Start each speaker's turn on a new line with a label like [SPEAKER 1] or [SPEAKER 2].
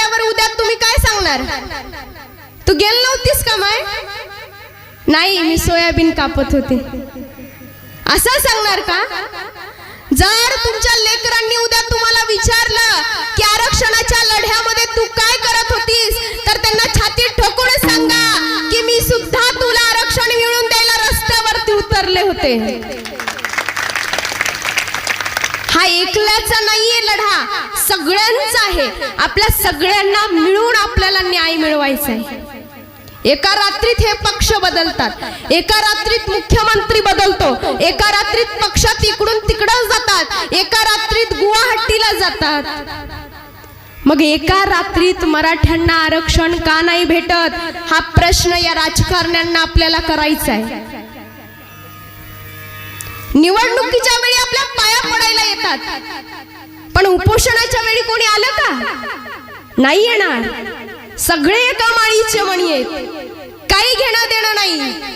[SPEAKER 1] म्हटल्यावर उद्या तुम्ही काय सांगणार? तू गेल नव्हतीस का माय? नाही, मी सोयाबीन कापत होते, असं सांगणार का? जर तुमच्या लेकरांनी उद्या तुम्हाला विचारलं की आरक्षणाच्या लढ्यामध्ये तू काय करत होतीस, तर त्यांना छातीत ठोकून सांगा की मी सुद्धा तुला आरक्षण मिळवून द्यायला रस्त्यावरती उतरले होते. हा एकल्याचा नाहीये लढा, सगळ्यांचा आहे. आपल्या सगळ्यांना मिळून आपल्याला न्याय मिळवायचा आहे. एका रात्रीत हे पक्ष बदलतात, एका रात्रीत मुख्यमंत्री बदलतो, एका रात्रीत पक्षात इकडून तिकडं जातात, एका रात्रीत गुवाहाटीला जातात. मग एका रात्रीत मराठ्यांना आरक्षण का नाही भेटत, हा प्रश्न या राजकारण्यांना आपल्याला करायचा आहे. निवडणुकीच्या वेळी आपल्या पाया पडायला येतात, पण उपोषणाच्या वेळी कोणी आलं का? नाही येणार. सगळे एका माळीचे मणी आहेत, काही घेणं देणं नाही.